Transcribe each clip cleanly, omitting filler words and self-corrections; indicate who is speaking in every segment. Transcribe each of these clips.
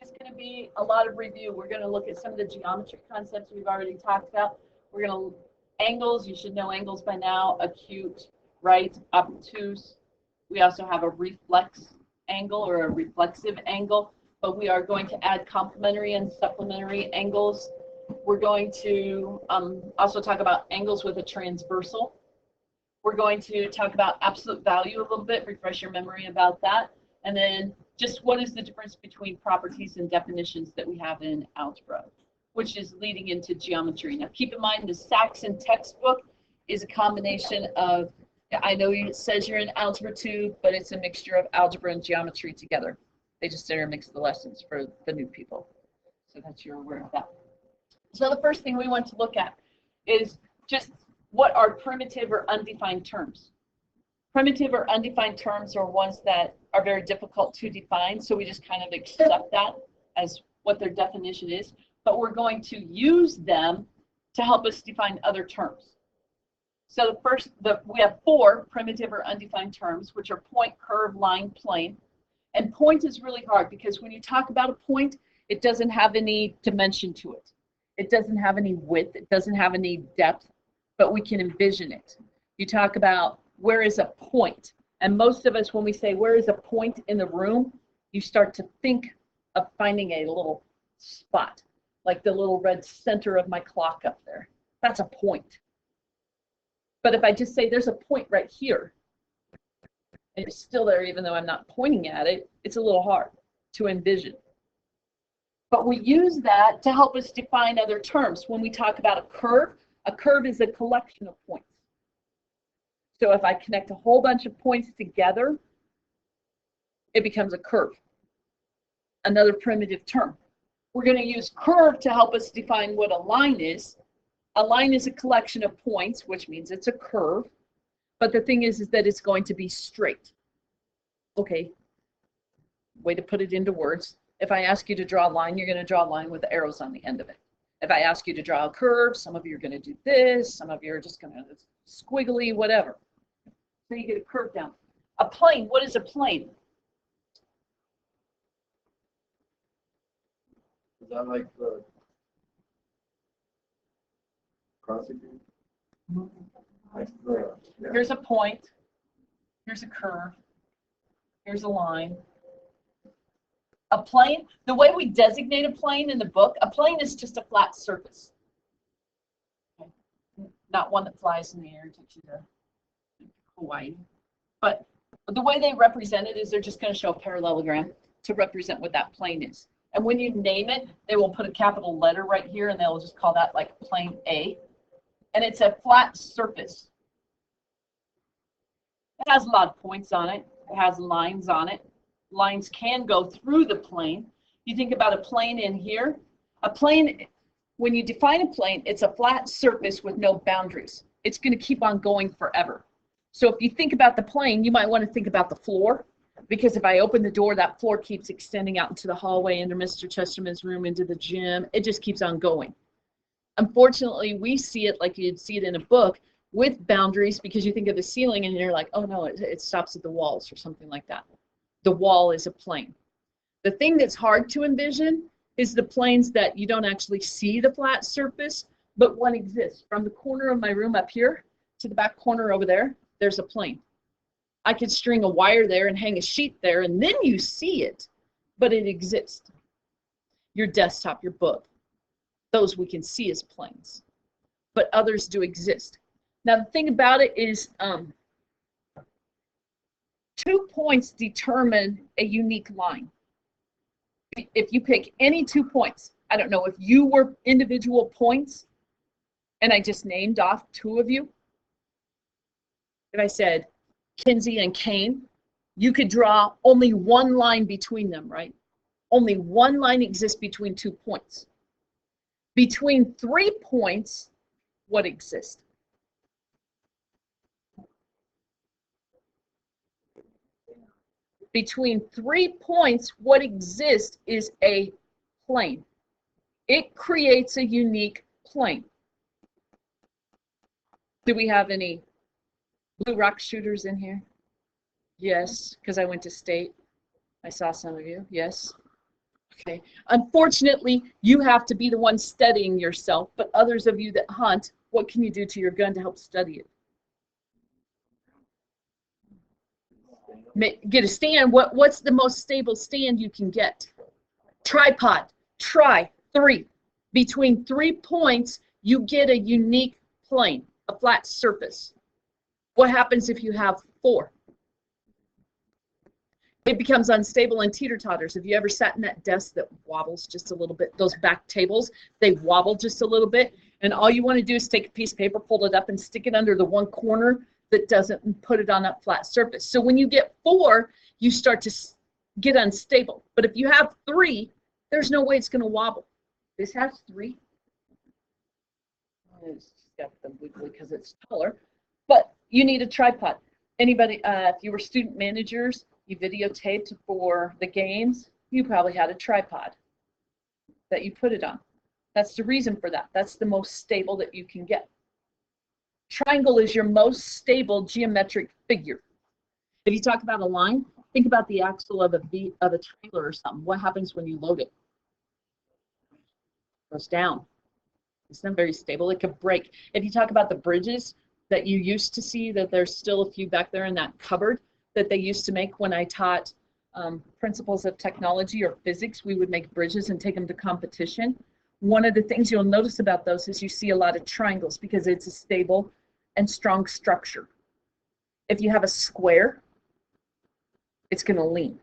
Speaker 1: It's just going to be a lot of review. We're going to look at some of the geometry concepts we've already talked about. We're going to angles. You should know angles by now. Acute, right, obtuse. We also have a reflex angle or a reflexive angle, but we are going to add complementary and supplementary angles. We're going to also talk about angles with a transversal. We're going to talk about absolute value a little bit, refresh your memory about that, and then just what is the difference between properties and definitions that we have in algebra, which is leading into geometry. Now keep in mind the Saxon textbook is a combination of, I know it says you're in Algebra 2, but it's a mixture of algebra and geometry together. They just intermix the lessons for the new people, so that you're aware of that. So the first thing we want to look at is just what are primitive or undefined terms. Primitive or undefined terms are ones that are very difficult to define, so we just kind of accept that as what their definition is, but we're going to use them to help us define other terms. So we have 4 primitive or undefined terms, which are point, curve, line, plane. And point is really hard because when you talk about a point, it doesn't have any dimension to it. It doesn't have any width. It doesn't have any depth, but we can envision it. You talk about where is a point. And most of us, when we say where is a point in the room, you start to think of finding a little spot, like the little red center of my clock up there. That's a point. But if I just say there's a point right here, and it's still there even though I'm not pointing at it, it's a little hard to envision. But we use that to help us define other terms. When we talk about a curve is a collection of points. So if I connect a whole bunch of points together, it becomes a curve. Another primitive term. We're going to use curve to help us define what a line is. A line is a collection of points, which means it's a curve. But the thing is that it's going to be straight. Okay, way to put it into words. If I ask you to draw a line, you're going to draw a line with arrows on the end of it. If I ask you to draw a curve, some of you are going to do this, some of you are just going to squiggly, whatever. So you get a curve down. A plane, what is a plane?
Speaker 2: Is that like the crossing?
Speaker 1: Here's a point, here's a curve, here's a line. A plane, the way we designate a plane in the book, a plane is just a flat surface. Okay. Not one that flies in the air and takes you to Hawaii. But the way they represent it is they're just going to show a parallelogram to represent what that plane is. And when you name it, they will put a capital letter right here and they'll just call that like plane A. And it's a flat surface. It has a lot of points on it. It has lines on it. Lines can go through the plane. You think about a plane in here. A plane, when you define a plane, it's a flat surface with no boundaries. It's going to keep on going forever. So if you think about the plane, you might want to think about the floor, because if I open the door, that floor keeps extending out into the hallway, into Mr. Chesterman's room, into the gym. It just keeps on going. Unfortunately, we see it like you'd see it in a book with boundaries, because you think of the ceiling and you're like, oh no, it stops at the walls or something like that. The wall is a plane. The thing that's hard to envision is the planes that you don't actually see the flat surface, but one exists. From the corner of my room up here to the back corner over there, there's a plane. I could string a wire there and hang a sheet there, and then you see it, but it exists. Your desktop, your book, those we can see as planes, but others do exist. Now the thing about it is 2 points determine a unique line. If you pick any 2 points, I don't know if you were individual points and I just named off 2 of you. If I said Kinsey and Kane, you could draw only 1 line between them, right? Only 1 line exists between 2 points. Between 3 points, what exists? Between 3 points, what exists is a plane. It creates a unique plane. Do we have any Blue Rock shooters in here? Yes, because I went to state. I saw some of you. Yes. Okay. Unfortunately, you have to be the one studying yourself, but others of you that hunt, what can you do to your gun to help study it? Get a stand. What's the most stable stand you can get? Tripod. Try 3. Between 3 points, you get a unique plane, a flat surface. What happens if you have 4? It becomes unstable and teeter-totters. Have you ever sat in that desk that wobbles just a little bit? Those back tables, they wobble just a little bit, and all you want to do is take a piece of paper, pull it up, and stick it under the one corner that doesn't put it on that flat surface. So when you get 4, you start to get unstable. But if you have 3, there's no way it's going to wobble. This has 3. It's got the wiggly because it's taller, but you need a tripod. Anybody, if you were student managers, you videotaped for the games, you probably had a tripod that you put it on. That's the reason for that. That's the most stable that you can get. Triangle is your most stable geometric figure. If you talk about a line, think about the axle of a trailer or something. What happens when you load it? It goes down. It's not very stable. It could break. If you talk about the bridges that you used to see, that there's still a few back there in that cupboard that they used to make when I taught principles of technology or physics, we would make bridges and take them to competition. One of the things you'll notice about those is you see a lot of triangles because it's a stable and strong structure. If you have a square, it's going to lean.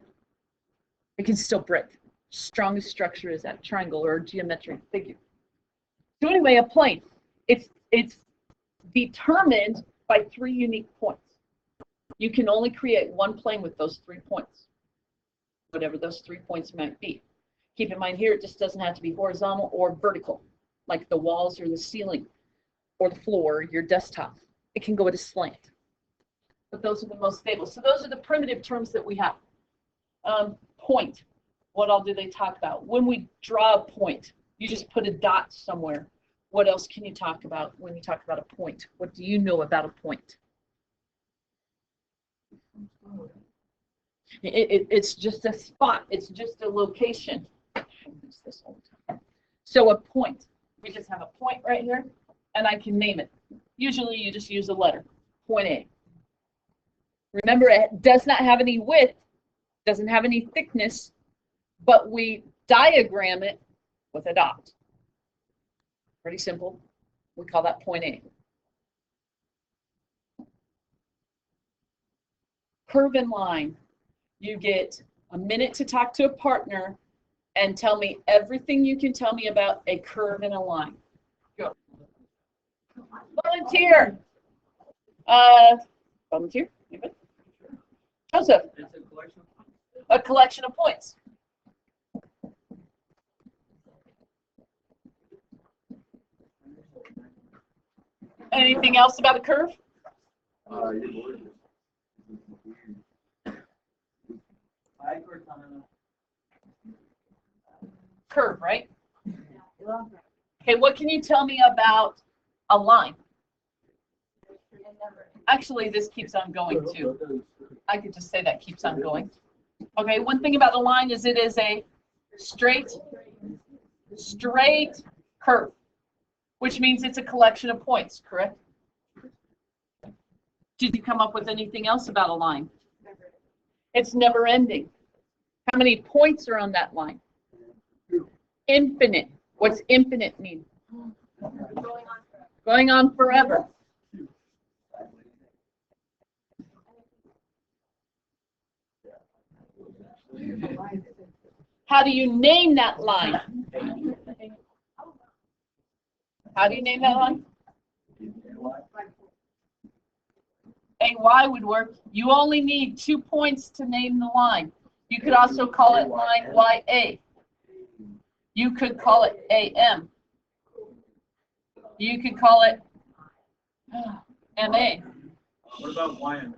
Speaker 1: It can still break. Strongest structure is that triangle or geometric figure. So anyway, a plane, it's determined by 3 unique points. You can only create one plane with those 3 points, whatever those 3 points might be. Keep in mind here, it just doesn't have to be horizontal or vertical, like the walls or the ceiling or the floor or your desktop. It can go at a slant. But those are the most stable. So those are the primitive terms that we have. Point. What all do they talk about? When we draw a point, you just put a dot somewhere. What else can you talk about when you talk about a point? What do you know about a point? It's just a spot. It's just a location. So a point. We just have a point right here, and I can name it. Usually you just use a letter. Point A. Remember, it does not have any width, doesn't have any thickness, but we diagram it with a dot. Pretty simple. We call that point A. Curve and line. You get a minute to talk to a partner and tell me everything you can tell me about a curve and a line. Go. Volunteer. Volunteer? Anybody? Joseph.
Speaker 2: It's a collection of points.
Speaker 1: A collection of points. Anything else about a curve? Curve, right? Okay, what can you tell me about a line? Actually, this keeps on going too. I could just say that keeps on going. Okay, one thing about a line is it is a straight curve, which means it's a collection of points, correct? Did you come up with anything else about a line? It's never ending. How many points are on that line? Infinite. What's infinite mean? Going on forever. How do you name that line? How do you name that line? AY would work. You only need 2 points to name the line. You could also call it line YA. You could call it AM. You could call it MA.
Speaker 2: What about YN?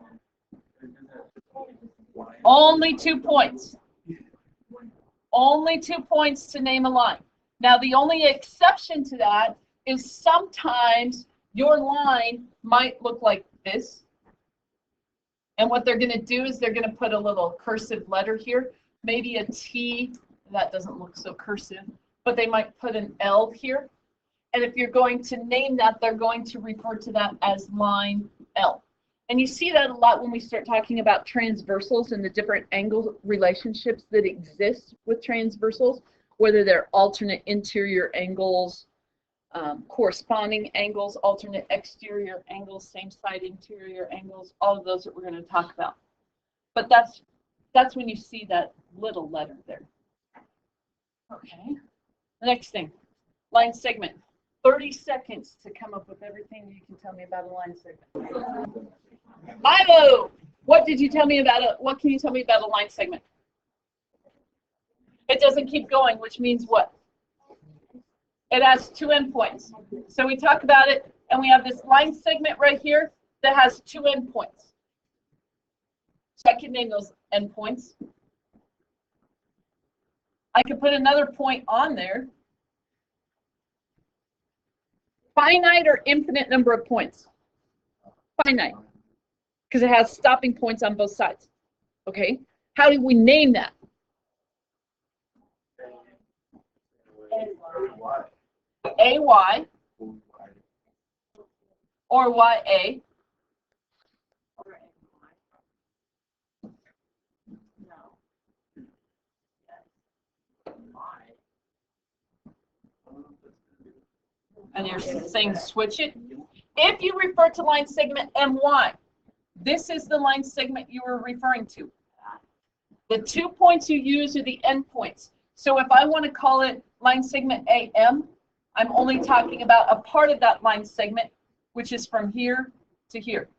Speaker 1: Only 2 points. Only 2 points to name a line. Now, the only exception to that is sometimes your line might look like this. And what they're going to do is they're going to put a little cursive letter here, maybe a T that doesn't look so cursive, but they might put an L here. And if you're going to name that, they're going to refer to that as line L. And you see that a lot when we start talking about transversals and the different angle relationships that exist with transversals, whether they're alternate interior angles, corresponding angles, alternate exterior angles, same side interior angles, all of those that we're going to talk about. But that's when you see that little letter there. Okay. The next thing, line segment. 30 seconds to come up with everything you can tell me about a line segment. Milo, what did you tell me about it? What can you tell me about a line segment? It doesn't keep going, which means what? It has two endpoints. So we talk about it, and we have this line segment right here that has two endpoints. So I can name those endpoints. I could put another point on there. Finite or infinite number of points? Finite, because it has stopping points on both sides. Okay, how do we name that? AY or YA. And you're saying switch it. If you refer to line segment MY, this is the line segment you were referring to. The 2 points you use are the endpoints. So if I want to call it line segment AM, I'm only talking about a part of that line segment, which is from here to here.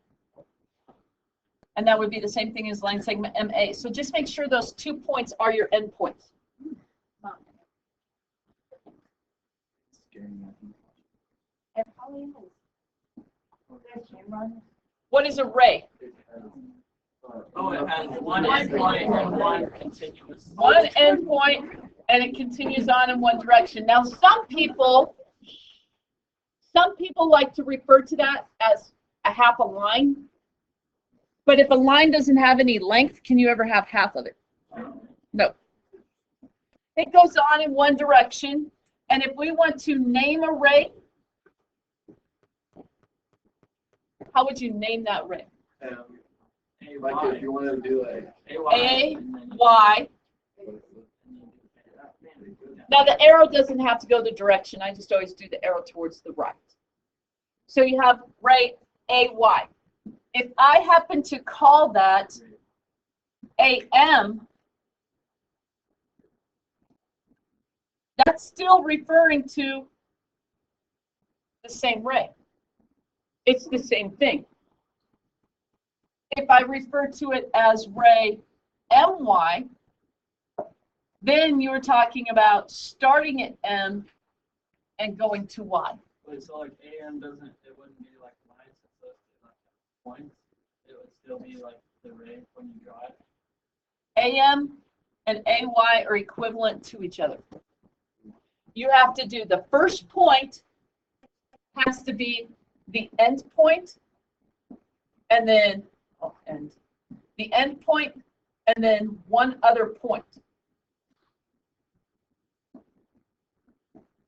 Speaker 1: And that would be the same thing as line segment MA. So just make sure those 2 points are your endpoints. What is array?
Speaker 2: Oh, it has one endpoint and one continuous.
Speaker 1: One endpoint, and it continues on in one direction. Now, some people like to refer to that as a half a line. But if a line doesn't have any length, can you ever have half of it? No. It goes on in one direction, and if we want to name a ray, how would you name that ray?
Speaker 2: Like if you wanted to do
Speaker 1: A, Y. Now the arrow doesn't have to go the direction. I just always do the arrow towards the right. So you have ray AY. If I happen to call that AM, that's still referring to the same ray. It's the same thing. If I refer to it as ray MY, then you're talking about starting at M and going to Y.
Speaker 2: So like AM doesn't, it wouldn't be like lines, it's like points. It would still be like the ray when you draw it.
Speaker 1: AM and AY are equivalent to each other. You have to do the first point has to be the end point, and then the end point, and then one other point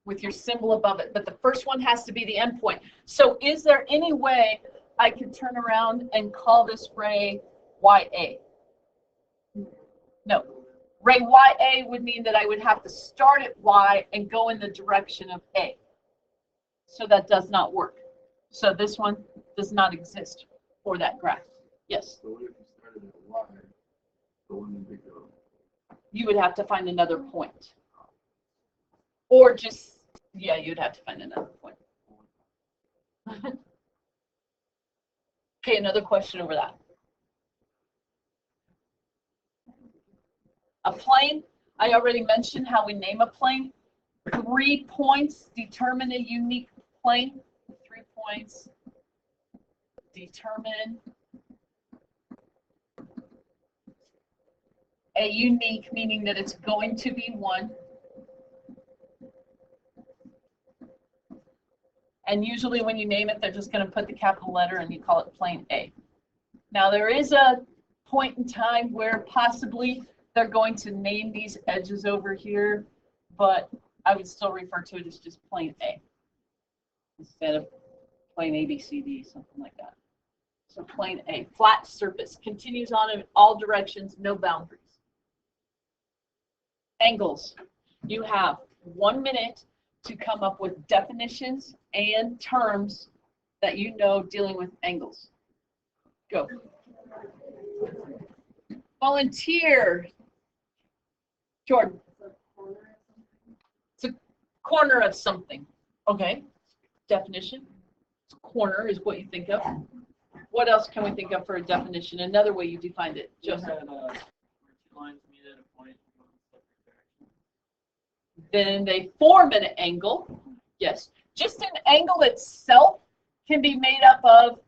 Speaker 1: with your symbol above it. But the first one has to be the end point. So is there any way I could turn around and call this ray YA? No. Ray YA would mean that I would have to start at Y and go in the direction of A. So that does not work. So this one does not exist for that graph. Yes?
Speaker 3: So what if you started at Y, but when you pick up?
Speaker 1: You would have to find another point. Or just, yeah, you'd have to find another point. Okay, another question over that. A plane, I already mentioned how we name a plane. 3 points determine a unique plane. 3 points determine a unique, meaning that it's going to be one. And usually when you name it, they're just going to put the capital letter and you call it plane A. Now there is a point in time where possibly They're going to name these edges over here, but I would still refer to it as just plain A instead of plain ABCD, something like that. So plain A, flat surface, continues on in all directions, no boundaries. Angles. You have 1 minute to come up with definitions and terms that you know dealing with angles. Go. Volunteer. Jordan. It's a corner of something. Okay. Definition. Corner is what you think of. What else can we think of for a definition? Another way you defined it, Joseph.
Speaker 2: Where two lines meet at a point in separate directions.
Speaker 1: Then they form an angle. Yes. Just an angle itself can be made up of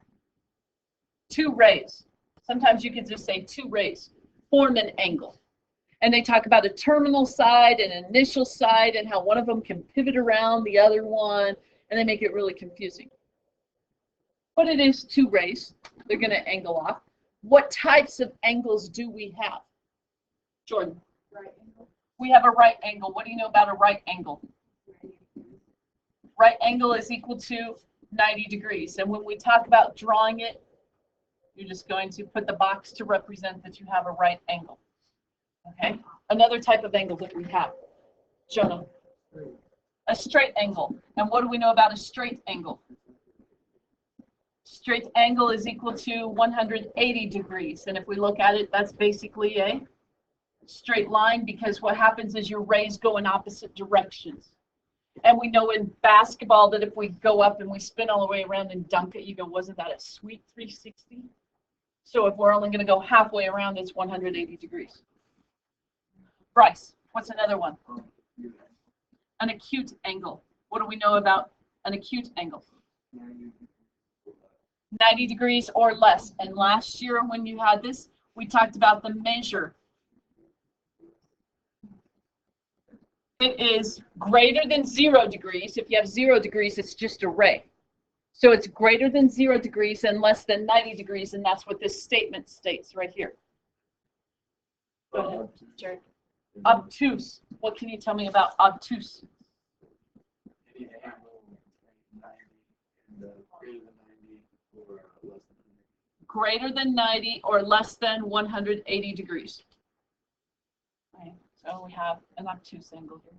Speaker 1: two rays. Sometimes you could just say two rays form an angle. And they talk about a terminal side and an initial side and how one of them can pivot around the other one, and they make it really confusing. But it is two rays. They're going to angle off. What types of angles do we have? Jordan.
Speaker 4: Right angle.
Speaker 1: We have a right angle. What do you know about a right angle? Right angle is equal to 90 degrees. And when we talk about drawing it, you're just going to put the box to represent that you have a right angle. Okay? Another type of angle that we have. Jonah. A straight angle. And what do we know about a straight angle? Straight angle is equal to 180 degrees. And if we look at it, that's basically a straight line, because what happens is your rays go in opposite directions. And we know in basketball that if we go up and we spin all the way around and dunk it, you go, wasn't that a sweet 360? So if we're only going to go halfway around, it's 180 degrees. Bryce, what's another one? An acute angle. What do we know about an acute angle? 90 degrees or less. And last year when you had this, we talked about the measure. It is greater than 0 degrees. If you have 0 degrees, it's just a ray. So it's greater than 0 degrees and less than 90 degrees, and that's what this statement states right here. Go ahead, Jerry. Obtuse. What can you tell me about obtuse?
Speaker 3: Any angle 90 and greater than 90 or less than 180.
Speaker 1: Greater than 90 or less than 180 degrees. Okay, so we have an obtuse angle here.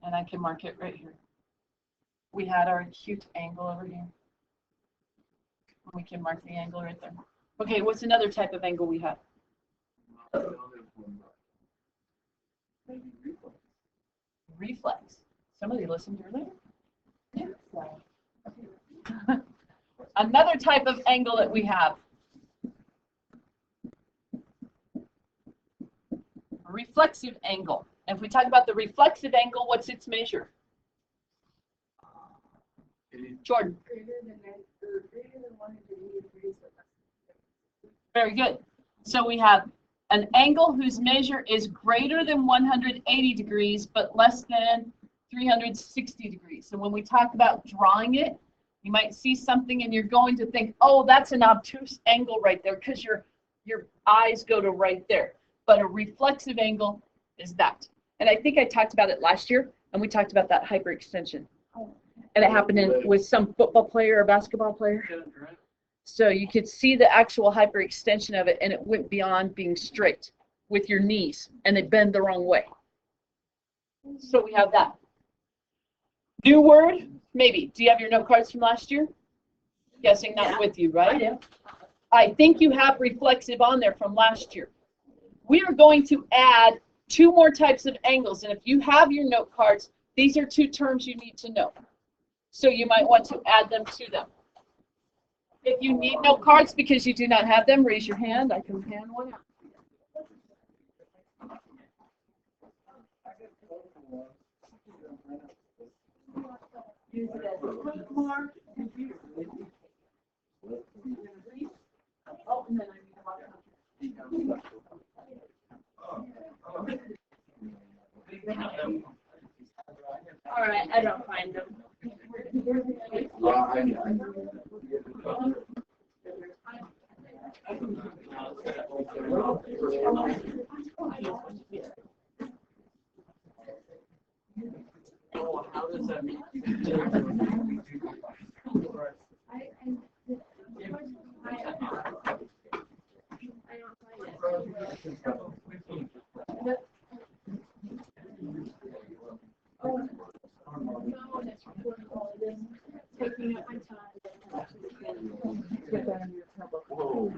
Speaker 1: And I can mark it right here. We had our acute angle over here. We can mark the angle right there. Okay, what's another type of angle we have? Reflex. Somebody listened earlier? Yeah. Another type of angle that we have. A reflexive angle. And if we talk about the reflexive angle, what's its measure? Jordan.
Speaker 4: Greater than 180 degrees.
Speaker 1: Very good. So we have an angle whose measure is greater than 180 degrees, but less than 360 degrees. So when we talk about drawing it, you might see something and you're going to think, oh, that's an obtuse angle right there, because your eyes go to right there. But a reflexive angle is that. And I think I talked about it last year, and we talked about that hyperextension. And it happened with some football player or basketball player. So you could see the actual hyperextension of it, and it went beyond being straight with your knees, and they bend the wrong way. So we have that. New word, maybe. Do you have your note cards from last year? Guessing not with you, right?
Speaker 4: I do.
Speaker 1: I think you have reflexive on there from last year. We are going to add 2 more types of angles, and if you have your note cards, these are 2 terms you need to know. So you might want to add them to them. If you need note cards because you do not have them, raise your hand. I can hand one out.
Speaker 4: Use it as a bookmark. Oh, and then all right, I don't find them.
Speaker 2: Oh, how does that make you feel?
Speaker 4: Taking up my time.
Speaker 3: Whoa.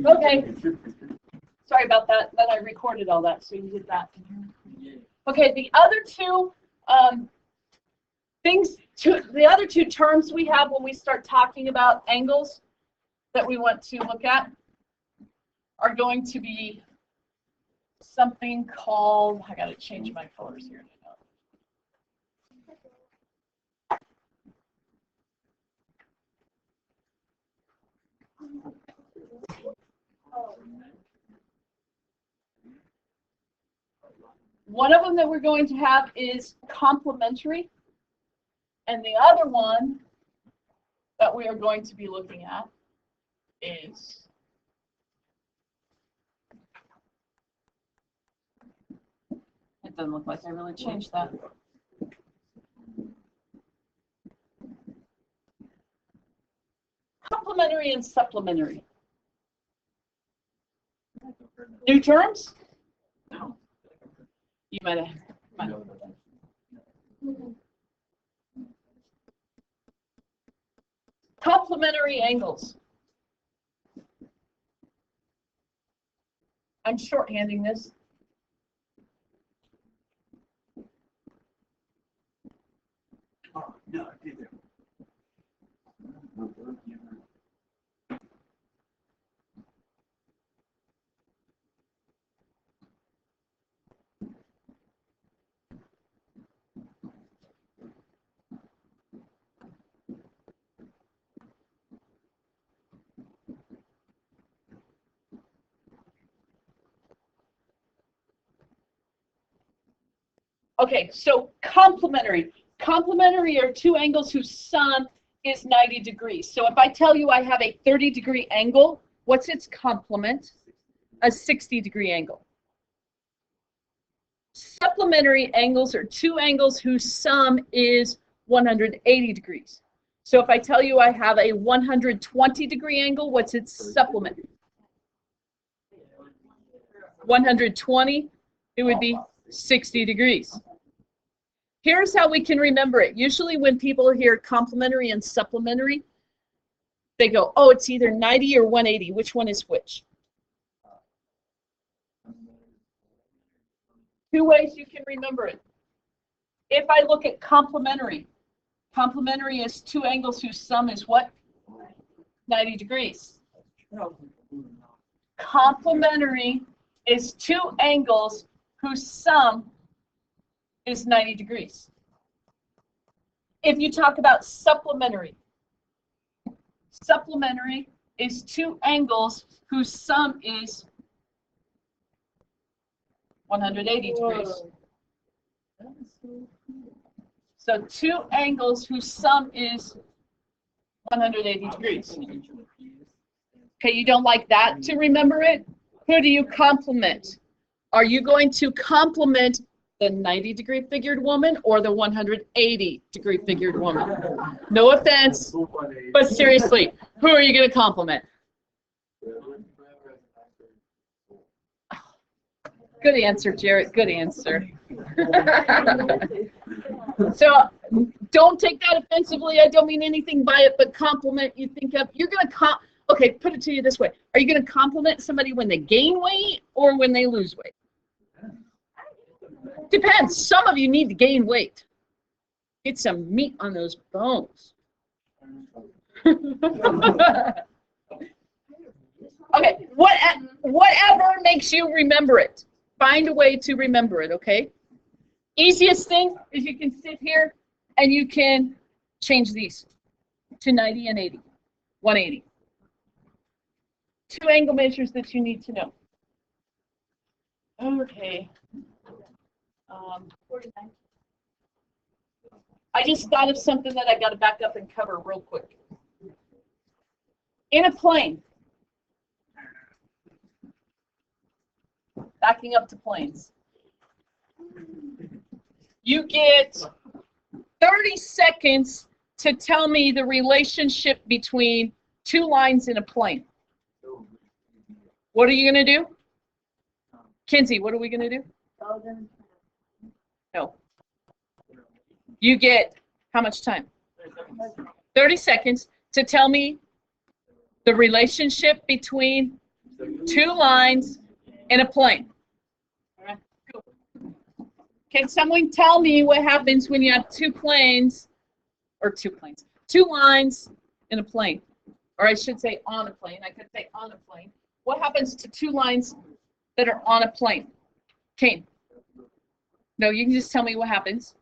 Speaker 1: Okay. Sorry about that. Then I recorded all that, so you did that. Okay, the other two the other two terms we have when we start talking about angles that we want to look at are going to be something called, I got to change my colors here. One of them that we're going to have is complementary, and the other one that we are going to be looking at is it doesn't look like I really changed that. Complementary and supplementary. New terms? No. You might have. Complementary angles. I'm shorthanding this.
Speaker 3: No, I didn't.
Speaker 1: Okay, so complementary. Complementary are two angles whose sum is 90 degrees. So if I tell you I have a 30-degree angle, what's its complement? A 60-degree angle. Supplementary angles are two angles whose sum is 180 degrees. So if I tell you I have a 120-degree angle, what's its supplement? 120, it would be 60 degrees. Here's how we can remember it. Usually when people hear complementary and supplementary, they go, oh, it's either 90 or 180. Which one is which? Two ways you can remember it. If I look at complementary, complementary is two angles whose sum is what? 90 degrees. Complementary is two angles whose sum is 90 degrees. If you talk about supplementary, supplementary is two angles whose sum is 180 degrees. So two angles whose sum is 180 degrees. Okay, you don't like that to remember it? Who do you complement? Are you going to complement the 90-degree figured woman or the 180-degree figured woman? No offense, but seriously, who are you going to compliment? Good answer, Jarrett. Good answer. So don't take that offensively. I don't mean anything by it, but compliment you think of. You're going to okay, put it to you this way. Are you going to compliment somebody when they gain weight or when they lose weight? Depends. Some of you need to gain weight. Get some meat on those bones. Okay, whatever makes you remember it. Find a way to remember it, okay? Easiest thing is you can sit here and you can change these to 90 and 80, 180. Two angle measures that you need to know. Okay. 49. I just thought of something that I got to back up and cover real quick. In a plane, backing up to planes. You get 30 seconds to tell me the relationship between two lines in a plane. What are you going to do? Kinsey, what are we going to do? No. You get how much time? 30 seconds to tell me the relationship between two lines in a plane. All right, go. Can someone tell me what happens when you have two lines in a plane? Or I should say on a plane. I could say on a plane. What happens to two lines that are on a plane? Kane. No, you can just tell me what happens.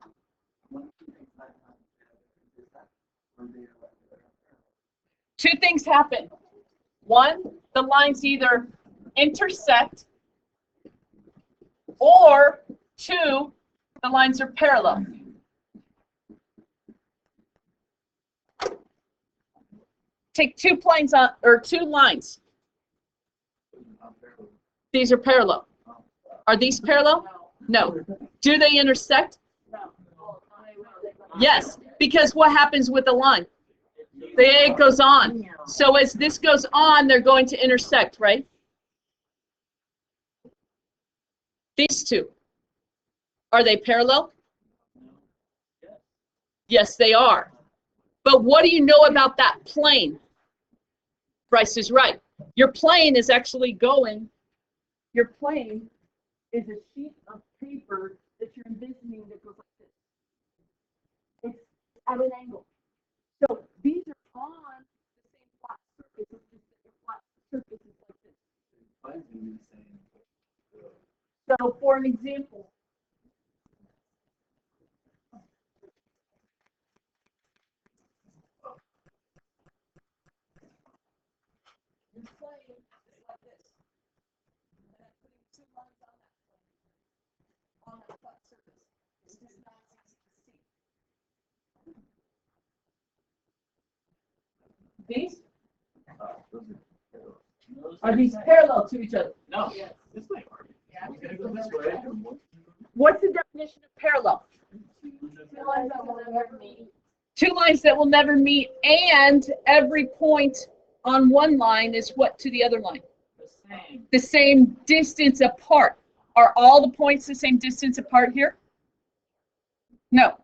Speaker 1: Two things happen. One, the lines either intersect, or two, the lines are parallel. Take two planes on, or two lines. These are parallel. Are these parallel? No. Do they intersect? Yes, because what happens with the line? The egg goes on. So as this goes on, they're going to intersect, right? These two. Are they parallel? Yes, they are. But what do you know about that plane? Bryce is right. Your plane is actually going, your plane is a sheet of paper that you're envisioning that goes like this. It's at an angle. So these are on the same flat surface, it's just that your flat surface is like this. So for an example, your plane is like this. And I'm putting two lines on that flat surface. It's just not easy to see. These are these parallel to each other?
Speaker 2: No. This way. We gotta go this way.
Speaker 1: What's the definition of parallel?
Speaker 4: Two lines that will never meet.
Speaker 1: Two lines that will never meet, and every point on one line is what to the other line?
Speaker 2: The same.
Speaker 1: The same distance apart. Are all the points the same distance apart here? No.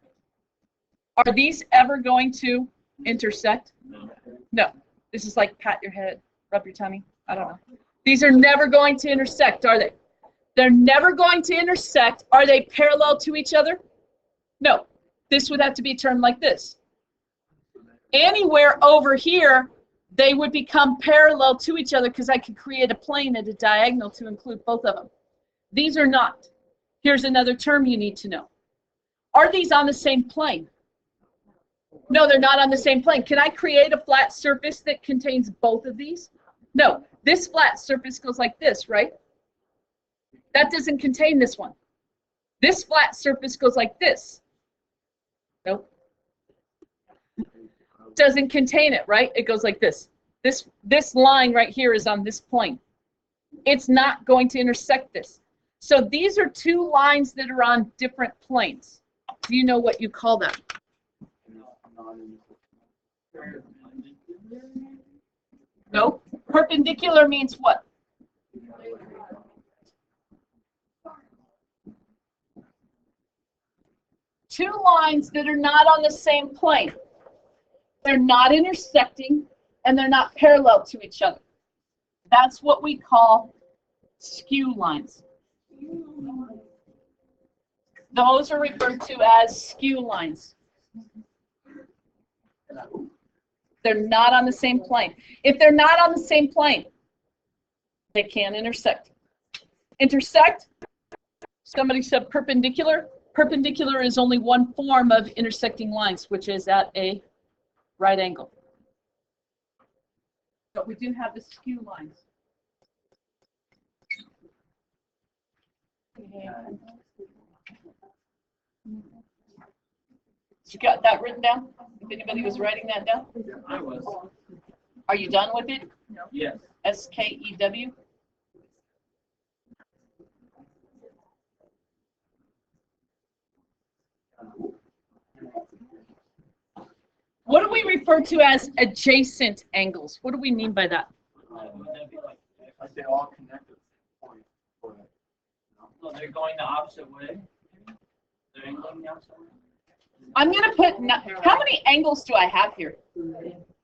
Speaker 1: Are these ever going to intersect?
Speaker 2: No.
Speaker 1: No. This is like pat your head, rub your tummy. I don't know. These are never going to intersect, are they? They're never going to intersect. Are they parallel to each other? No. This would have to be turned like this. Anywhere over here, they would become parallel to each other because I could create a plane at a diagonal to include both of them. These are not. Here's another term you need to know. Are these on the same plane? No, they're not on the same plane. Can I create a flat surface that contains both of these? No. This flat surface goes like this, right? That doesn't contain this one. This flat surface goes like this. Nope. Doesn't contain it, right? It goes like this. This line right here is on this plane. It's not going to intersect this. So these are two lines that are on different planes. Do you know what you call them? No. Perpendicular means what? Two lines that are not on the same plane. They're not intersecting and they're not parallel to each other. That's what we call skew lines. Those are referred to as skew lines. They're not on the same plane. If they're not on the same plane, they can't intersect. Intersect, somebody said perpendicular. Perpendicular is only one form of intersecting lines, which is at a right angle. But we do have the skew lines. You got that written down? If anybody was writing that down?
Speaker 2: I was.
Speaker 1: Are you done with it?
Speaker 2: Yes.
Speaker 1: SKEW? What do we refer to as adjacent angles? What do we mean by that?
Speaker 2: Would that be like,
Speaker 3: Like they all connect at the same point, but,
Speaker 2: no, they're going the opposite way? They're angling the opposite way?
Speaker 1: I'm going to put, how many angles do I have here?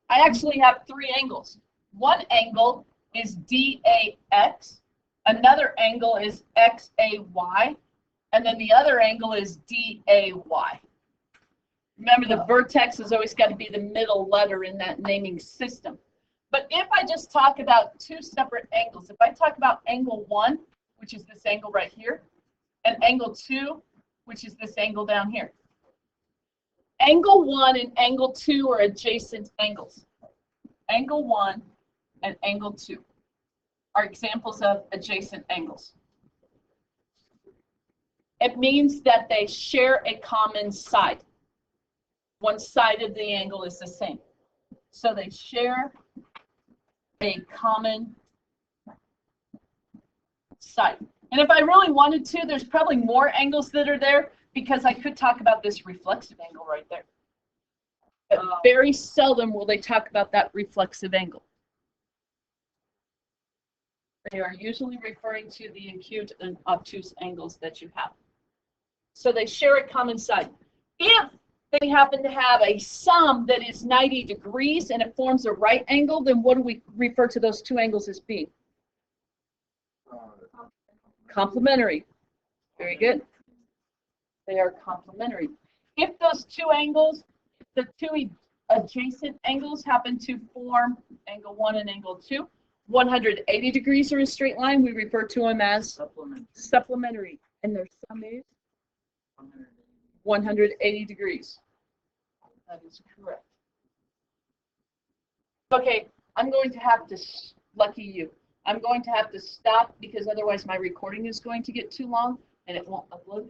Speaker 1: I actually have 3 angles. One angle is DAX, another angle is XAY, and then the other angle is DAY. Remember, the vertex has always got to be the middle letter in that naming system. But if I just talk about 2 separate angles, if I talk about angle 1, which is this angle right here, and angle 2, which is this angle down here. Angle 1 and angle 2 are adjacent angles. Angle 1 and angle 2 are examples of adjacent angles. It means that they share a common side. One side of the angle is the same. So they share a common side. And if I really wanted to, there's probably more angles that are there because I could talk about this reflexive angle right there. But very seldom will they talk about that reflexive angle. They are usually referring to the acute and obtuse angles that you have. So they share a common side. If they happen to have a sum that is 90 degrees and it forms a right angle, then what do we refer to those 2 angles as being? Complementary. Very good. They are complementary. If those 2 angles, the 2 adjacent angles happen to form angle 1 and angle 2, 180 degrees are a straight line, we refer to them as supplementary. And their sum is 180 degrees. That is correct. Okay, I'm going to have to, lucky you, I'm going to have to stop because otherwise my recording is going to get too long and it won't upload.